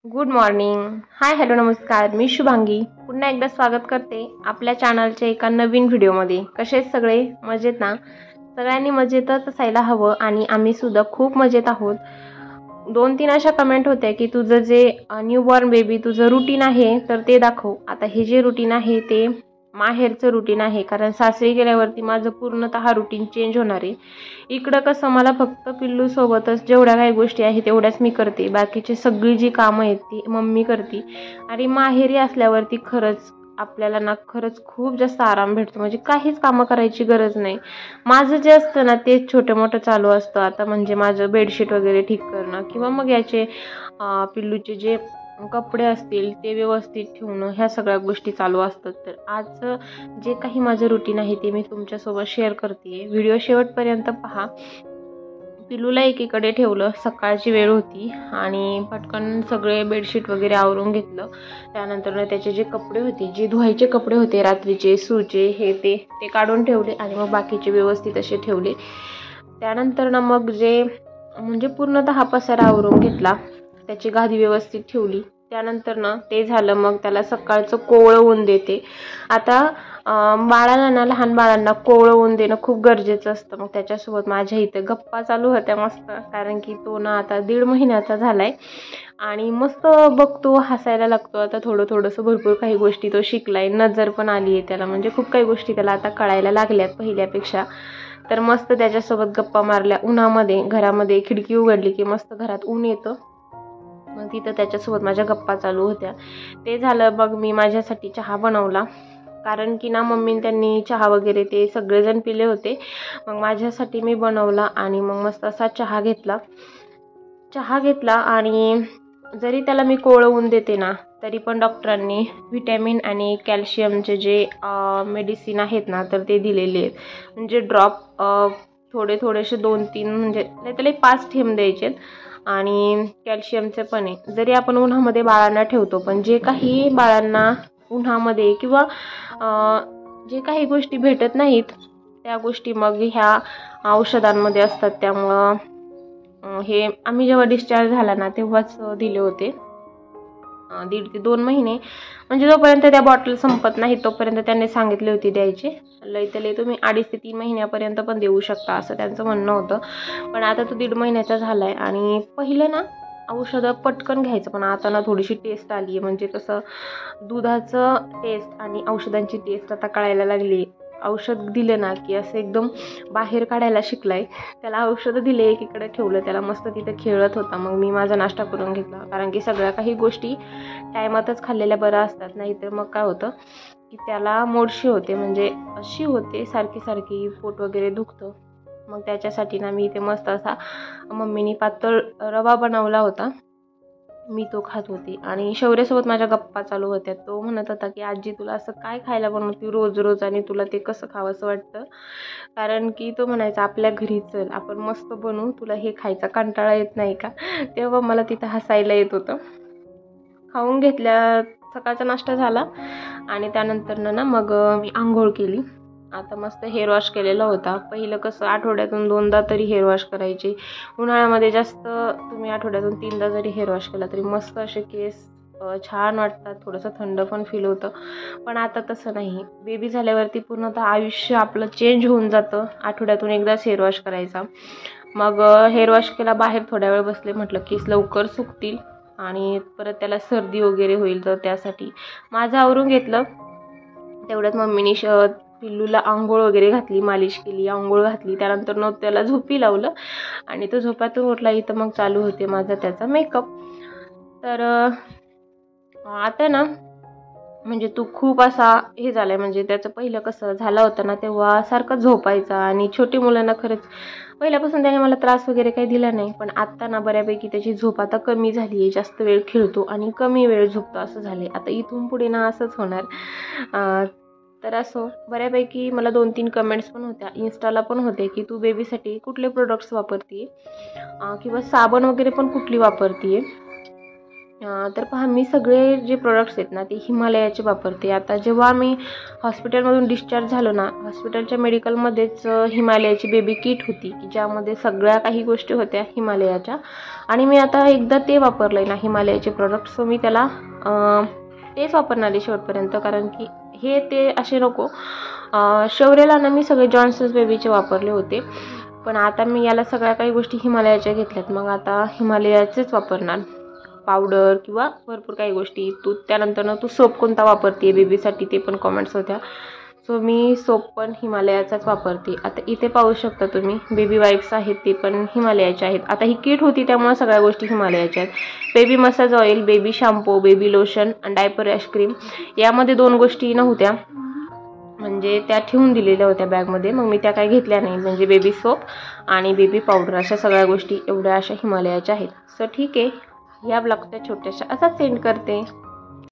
Good morning. हाय, hello, नमस्कार. मी शुभांगी पुन्हा एकदा स्वागत करते आपल्या चॅनलच्या एका नवीन व्हिडिओमध्ये. कसे आहेत सगळे? मजेत ना? सगळ्यांनी मजेतच असायला हवं आणि आम्ही सुद्धा खूप मजेत आहोत. 2-3 अशा कमेंट होत्या की तुझं जे न्यूबॉर्न बेबी तुझं रुटीन आहे तर ते दाखव. आता हे जे रुटीन आहे ते माहेरचं रुटीन आहे, कारण सासरी गेल्यावरती माझं पूर्णतः रुटीन चेंज होणार आहे. इकडं कसं मला फक्त पिल्लूसोबतच जेवढ्या काही गोष्टी आहेत तेवढ्याच मी करते, बाकीची सगळी जी कामं आहेत ती मम्मी करते. आणि माहेरी असल्यावरती खरंच आपल्याला ना खरंच खूप जास्त आराम भेटतो, म्हणजे काहीच कामं करायची गरज नाही. माझं जे असतं ना ते छोटं मोठं चालू असतं. आता म्हणजे माझं बेडशीट वगैरे ठीक करणं किंवा मग याचे पिल्लूचे जे कपडे असतील ते व्यवस्थित ठेवणं, ह्या सगळ्या गोष्टी चालू असतात. तर आज जे काही माझं रुटीन आहे ते मी तुमच्यासोबत शेअर करते. व्हिडिओ शेवटपर्यंत पहा. पिल्लूला एकीकडे ठेवलं, सकाळची वेळ होती आणि पटकन सगळे बेडशीट वगैरे आवरून घेतलं. त्यानंतर त्याचे जे कपडे होते, जे धुवायचे कपडे होते रात्रीचे सूचे हे ते काढून ठेवले आणि मग बाकीचे व्यवस्थित असे ठेवले. त्यानंतर ना मग जे म्हणजे पूर्णतः पसारा आवरून घेतला, त्याची गादी व्यवस्थित ठेवली. त्यानंतर ना ते झालं, मग त्याला सकाळचं कोवळं ऊन देते. आता बाळाला ना, लहान बाळांना कोवळं ऊन देणं खूप गरजेचं असतं. मग त्याच्यासोबत माझ्या इथे गप्पा चालू होत्या मस्त, कारण की तो ना आता 1.5 महिन्याचा झालाय आणि मस्त बघतो, हसायला लागतो. आता थोडंसं भरपूर काही गोष्टी तो शिकलाय, नजर पण आली आहे त्याला, म्हणजे खूप काही गोष्टी त्याला आता कळायला लागल्यात पहिल्यापेक्षा. तर मस्त त्याच्यासोबत गप्पा मारल्या उन्हामध्ये. घरामध्ये खिडकी उघडली की मस्त घरात ऊन येतं, मग तिथं त्याच्यासोबत माझ्या गप्पा चालू होत्या. ते झालं, मग मी माझ्यासाठी चहा बनवला, कारण की ना मम्मीने त्यांनी चहा वगैरे ते सगळेजण पिले होते. मग माझ्यासाठी मी बनवला आणि मग मस्त असा चहा घेतला. आणि जरी त्याला मी कोवळं ऊन देते ना तरी पण डॉक्टरांनी व्हिटॅमिन आणि कॅल्शियमचे जे मेडिसिन आहेत ना तर ते दिलेले आहेत. म्हणजे ड्रॉप थोडेसे 2-3 म्हणजे त्याला 5 थेंब द्यायचे. आणि कॅल्शियमचे पण आहे. जरी आपण उन्हामध्ये बाळांना ठेवतो, पण जे काही बाळांना उन्हामध्ये किंवा जे काही गोष्टी भेटत नाहीत त्या गोष्टी मग ह्या औषधांमध्ये असतात. त्यामुळं हे आम्ही जेव्हा डिस्चार्ज झाला ना तेव्हाच दिले होते. 1.5 ते 2 महिने, म्हणजे जोपर्यंत त्या बॉटल संपत नाही तोपर्यंत त्यांनी सांगितले होते द्यायचे. लय तुम्ही 2.5 ते 3 महिन्यापर्यंत पण देऊ शकता असं त्यांचं म्हणणं होतं. पण आता तो 1.5 महिन्याचा झालाय आणि पहिले ना औषधं पटकन घ्यायचं, पण आता ना थोडीशी टेस्ट आली आहे. म्हणजे कसं दुधाचं टेस्ट आणि औषधांची टेस्ट आता कळायला लागली. औषध दिलं ना की असं एकदम बाहेर काढायला शिकलाय. त्याला औषधं दिले, एकीकडे ठेवलं, त्याला मस्त तिथं खेळत होता. मग मी माझा नाश्ता करून घेतला, कारण की सगळ्या काही गोष्टी टायमातच खाल्लेल्या बऱ्या असतात. नाहीतर मग काय होतं की त्याला मोडशी होते, म्हणजे अशी होते सारखी पोट वगैरे दुखतं. मग त्याच्यासाठी ना मी इथे मस्त असा मम्मीने पातळ रवा बनवला होता, मी तो खात होती. आणि शौर्यासोबत माझ्या गप्पा चालू होत्या. तो म्हणत होता की आजी तुला असं काय खायला बनवते रोज आणि तुला ते कसं खावंसं वाटतं, कारण की तो म्हणायचा आपल्या घरी चल आपण मस्त बनवू, तुला हे खायचा कंटाळा येत नाही का. तेव्हा मला तिथं हसायला येत होतं. खाऊन घेतल्या, सकाळचा नाश्ता झाला आणि त्यानंतर ना मग मी आंघोळ केली. आता मस्त हेअर वॉश केलेला होता. पहिलं कसं आठवड्यातून 2दा तरी हेअर वॉश करायचे. उन्हाळ्यामध्ये जास्त तुम्ही आठवड्यातून 3दा जरी हेअर वॉश केला तरी मस्त असे केस छान वाटतात, थोडंसं थंड पण फील होतं. पण आता तसं नाही. बेबी झाल्यावरती पूर्णतः आयुष्य आपलं चेंज होऊन जातं. आठवड्यातून एकदाच हेअर वॉश करायचा. मग हेअर वॉश केला, बाहेर थोड्या वेळ बसले, म्हटलं केस लवकर सुकतील आणि परत त्याला सर्दी वगैरे होईल, तर त्यासाठी माझं आवरून घेतलं. तेवढ्यात मम्मीने पिल्लूला आंघोळ वगैरे घातली, मालिश केली, आंघोळ घातली. त्यानंतर मग त्याला झोपी लावलं आणि तो झोपातून उठला. इथं मग चालू होते माझा त्याचा मेकअप. तर आता ना म्हणजे तू खूप असा हे झालाय, म्हणजे त्याचं पहिलं कसं झालं होतं ना तेव्हा सारखं झोपायचा. आणि छोटी मुलांना खरंच पहिल्यापासून त्याने मला त्रास वगैरे काही दिला नाही, पण आत्ता ना बऱ्यापैकी त्याची झोप आता कमी झाली आहे. जास्त वेळ खेळतो आणि कमी वेळ झोपतो असं झाले. आता इथून पुढे ना असंच होणार. तर असो, बऱ्यापैकी मला 2-3 कमेंट्स पण होत्या, इन्स्टाला पण होते की तू बेबीसाठी कुठले प्रोडक्ट्स वापरते किंवा साबण वगैरे पण कुठली वापरते. तर पहा, मी सगळे जे प्रोडक्ट्स आहेत ना ते हिमालयाचे वापरते. आता जेव्हा मी हॉस्पिटलमधून डिस्चार्ज झालो ना, हॉस्पिटलच्या मेडिकलमध्येच हिमालयाची बेबी किट होती की ज्यामध्ये सगळ्या काही गोष्टी होत्या हिमालयाच्या. आणि मी आता एकदा ते वापरलं आहे ना हिमालयाचे प्रोडक्ट, सो मी त्याला तेच वापरणार आहे शेवटपर्यंत. कारण की हे ते असे नको. शौर्यला ना मी सगळे जॉन्सन्स बेबीचे वापरले होते, पण आता मी याला सगळ्या काही गोष्टी हिमालयाच्या घेतल्यात. मग आता हिमालयाचेच वापरणार, पावडर किंवा भरपूर काही गोष्टी. त्यानंतर तू सोप कोणता वापरते बेबीसाठी ते पण कॉमेंट्स होत्या. सो मी सोप पण हिमालयाचाच वापरते. आता इथे पाहू शकता तुम्ही बेबी वाईप्स आहेत ते पण हिमालयाचे आहेत. आता ही किट होती त्यामुळे सगळ्या गोष्टी हिमालयाच्या आहेत. Baby massage oil, baby shampoo, baby lotion आणि डायपर रॅश क्रीम, यामध्ये 2 गोष्टी नव्हत्या, म्हणजे त्या ठेवून दिलेल्या होत्या बॅगमध्ये. मग मी त्या काही घेतल्या नाही. म्हणजे बेबी सोप आणि बेबी पावडर अशा सगळ्या गोष्टी एवढ्या अशा हिमालयाच्या आहेत. सो ठीक आहे, या ब्लॉगच्या छोट्याशा असाच सेंड करते.